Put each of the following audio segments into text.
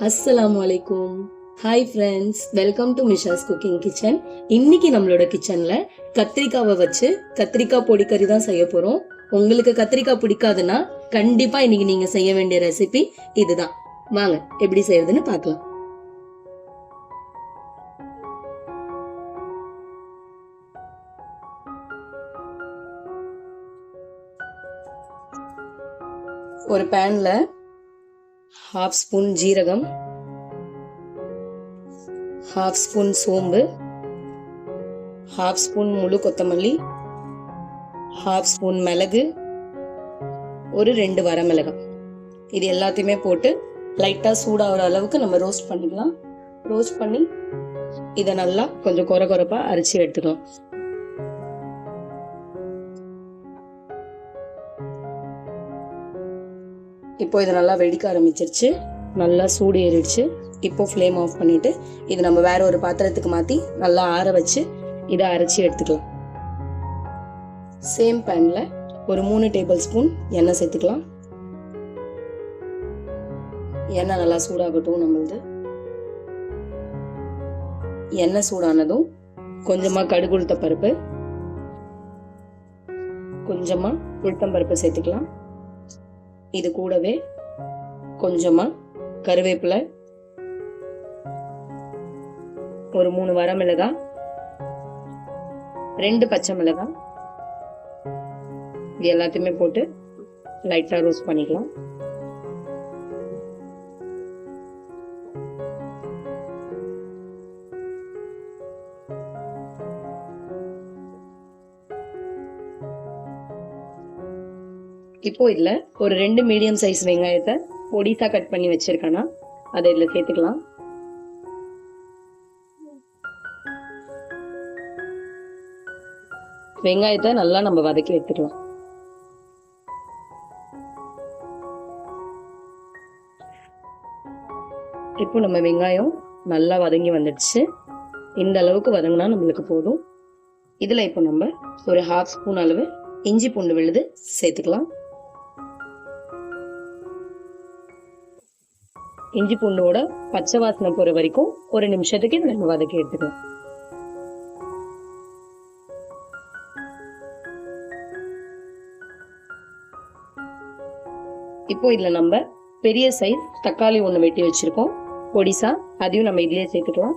அஸ்ஸலாமு அலைக்கும். Hi friends, welcome to Misha's cooking kitchen. இன்னைக்கு நம்மளோட கிச்சன்ல கத்திரிக்காவை வச்சு கத்திரிக்காய் பொடிக்கறி தான் செய்ய போறோம். உங்களுக்கு கத்திரிக்காய் பிடிக்காதுன்னா கண்டிப்பா இன்னைக்கு நீங்க செய்ய வேண்டிய ரெசிபி இதுதான். வாங்க எப்படி செய்யறதுன்னு பார்க்கலாம். ஒரு பேன்ல 1/2 ஸ்பூன் ஜீரகம், 1/2 ஸ்பூன் சோம்பு, 1/2 ஸ்பூன் முழு கொத்தமல்லி, 1/2 ஸ்பூன் மிளகு, ஒரு 2 வரமிளகாய், இது எல்லாத்தையுமே போட்டு லைட்டா சூடாகிற அளவுக்கு நம்ம ரோஸ்ட் பண்ணிக்கலாம். ரோஸ்ட் பண்ணி இதை நல்லா கொஞ்சம் கொரகொரப்பா அரைச்சி எடுத்துக்கலாம். இப்போ இது நல்லா வெடிக்க ஆரம்பிச்சிருச்சு, நல்லா சூடு ஏறிடுச்சு. இப்போ ஃப்ளேம் ஆஃப் பண்ணிட்டு இது நம்ம வேற ஒரு பாத்திரத்துக்கு மாற்றி நல்லா ஆற வச்சு இதை அரைச்சி எடுத்துக்கலாம். சேம் பேன்ல ஒரு 3 டேபிள் ஸ்பூன் எண்ணெய் சேர்த்துக்கலாம். எண்ணெய் நல்லா சூடாகட்டும். நம்மளது எண்ணெய் சூடானதும் கொஞ்சமா கடுகு உளுத்த பருப்பு, கொஞ்சமா உளுத்தம் பருப்பு சேர்த்துக்கலாம். இது கூடவே கொஞ்சமா கருவேப்பிலை, ஒரு 3 வரமிளகாய், 2 பச்சை மிளகாய், இது எல்லாத்தையுமே போட்டு லைட்டா ரோஸ்ட் பண்ணிக்கலாம். இப்போ இதுல ஒரு 2 மீடியம் சைஸ் வெங்காயத்தை பொடிசா கட் பண்ணி வச்சிருக்கேன்னா அதை இதுல சேர்த்துக்கலாம். வெங்காயத்தை நல்லா நம்ம வதக்கி எடுத்துக்கலாம். இப்போ நம்ம வெங்காயம் நல்லா வதங்கி வந்துடுச்சு. இந்த அளவுக்கு வதங்கினா நம்மளுக்கு போதும். இதுல இப்போ நம்ம ஒரு 1/2 ஸ்பூன் அளவு இஞ்சி பூண்டு விழுது சேர்த்துக்கலாம். இஞ்சி பூண்டோட பச்சை வாசனை போற வரைக்கும் ஒரு நிமிஷத்துக்கு இதை நம்ம வதக்கி எடுத்துக்கலாம். இப்போ இதுல நம்ம பெரிய சைஸ் தக்காளி 1 வெட்டி வச்சிருக்கோம் பொடிசா, அதையும் நம்ம இதுலயே சேர்த்துக்கலாம்.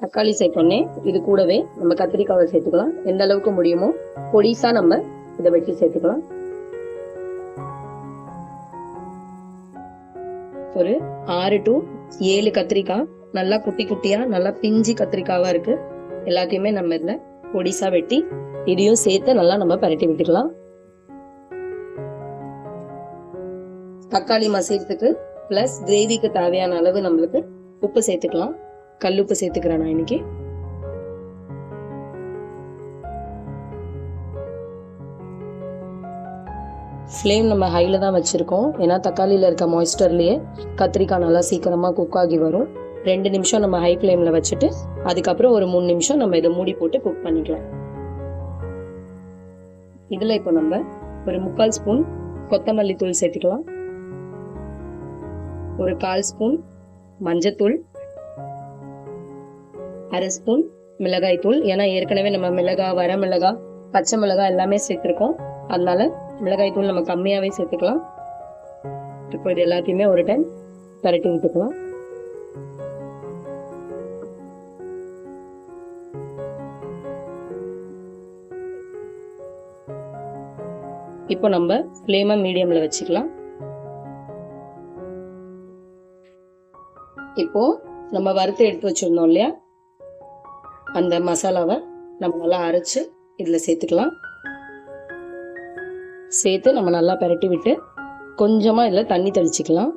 தக்காளி சேர்த்தோன்னே இது கூடவே நம்ம கத்திரிக்காவை சேர்த்துக்கலாம். எந்த அளவுக்கு முடியுமோ பொடிசா நம்ம இதை வெட்டி சேர்த்துக்கலாம். ஒரு 6 to 7 கத்திரிக்காய் நல்லா குட்டி குட்டியா நல்லா பிஞ்சி கத்திரிக்காவா இருக்கு. எல்லாத்தையுமே நம்ம இதுல பொடிசா வெட்டி இதையும் சேர்த்து நல்லா நம்ம பரட்டி விட்டுக்கலாம். தக்காளி மசிறதுக்கு பிளஸ் கிரேவிக்கு தேவையான அளவு நம்மளுக்கு உப்பு சேர்த்துக்கலாம். கல்லுப்பு சேர்த்துக்கிறேன் நான் இன்னைக்கு. ஃப்ளேம் நம்ம ஹைல தான் வச்சிருக்கோம், ஏன்னா தக்காளியில இருக்க மாய்ஸ்டர்லயே கத்திரிக்காய் நல்லா சீக்கிரமா குக் ஆகி வரும். 2 நிமிஷம் நம்ம ஹை ஃப்ளேம்ல வச்சுட்டு அதுக்கப்புறம் ஒரு 3 நிமிஷம் நம்ம இதை மூடி போட்டு குக் பண்ணிக்கலாம். இதுல இப்போ நம்ம ஒரு 3/4 ஸ்பூன் கொத்தமல்லி தூள் சேர்த்துக்கலாம். ஒரு 1/4 ஸ்பூன் மஞ்சத்தூள், 1/2 ஸ்பூன் மிளகாய் தூள். ஏன்னா ஏற்கனவே நம்ம மிளகாய், வரமிளகாய், பச்சை மிளகாய் எல்லாமே சேர்த்திருக்கோம், அதனால மிளகாய் தூள் நம்ம கம்மியாவே சேர்த்துக்கலாம். இப்போ இது எல்லாத்தையுமே ஒரு டைம் பரட்டி விட்டுக்கலாம். இப்போ நம்ம ஃப்ளேமை மீடியம்ல வச்சுக்கலாம். இப்போ நம்ம வறுத்து எடுத்து வச்சிருந்தோம் இல்லையா, அந்த மசாலாவை நம்ம நல்லா அரைச்சு இதுல சேர்த்துக்கலாம். சேர்த்து நம்ம நல்லா பரட்டி விட்டு கொஞ்சமா இதுல தண்ணி தெளிச்சுக்கலாம்.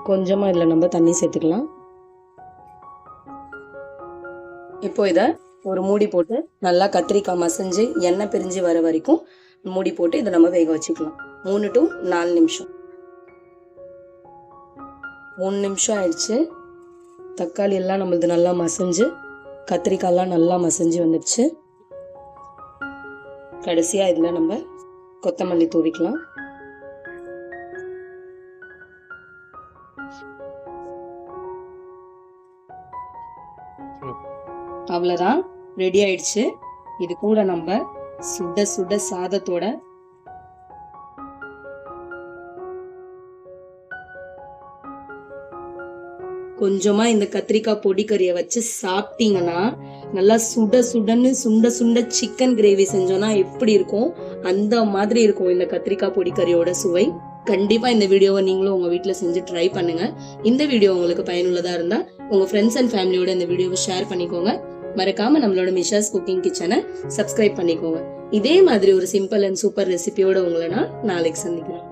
கொஞ்சமா இதுல நம்ம தண்ணி சேர்த்துக்கலாம். இப்போ இத ஒரு மூடி போட்டு நல்லா கத்திரிக்காய் மசிஞ்சு எண்ணெய் பிரிஞ்சு வர வரைக்கும் மூடி போட்டு இதை நம்ம வேக வச்சுக்கலாம். 3 to 4 நிமிஷம். 3 நிமிஷம் ஆயிடுச்சு. தக்காளி எல்லாம் நம்மளது நல்லா மசிஞ்சு, கத்திரிக்காயெல்லாம் நல்லா மசிஞ்சு வந்துடுச்சு. கடைசியாக இதில் நம்ம கொத்தமல்லி தூவிக்கலாம். அவ்வளோதான், ரெடி ஆயிடுச்சு. இது கூட நம்ம சுட சுட சாதத்தோட கொஞ்சமா இந்த கத்திரிக்காய் பொடிக்கறியை வச்சு சாப்பிட்டீங்கன்னா நல்லா சுட சுண்ட சிக்கன் கிரேவி செஞ்சோம்னா எப்படி இருக்கும் அந்த மாதிரி இருக்கும் இந்த கத்திரிக்காய் பொடிக்கறியோட சுவை. கண்டிப்பா இந்த வீடியோவை நீங்களும் உங்க வீட்டுல செஞ்சு ட்ரை பண்ணுங்க. இந்த வீடியோ உங்களுக்கு பயனுள்ளதா இருந்தா உங்க ஃப்ரெண்ட்ஸ் அண்ட் ஃபேமிலியோட இந்த வீடியோவை ஷேர் பண்ணிக்கோங்க. மறக்காம நம்மளோட மிஷாஸ் குக்கிங் கிச்சனை சப்ஸ்கிரைப் பண்ணிக்கோங்க. இதே மாதிரி ஒரு சிம்பிள் அண்ட் சூப்பர் ரெசிபியோட உங்களை நான் நாளைக்கு சந்திக்கிறேன்.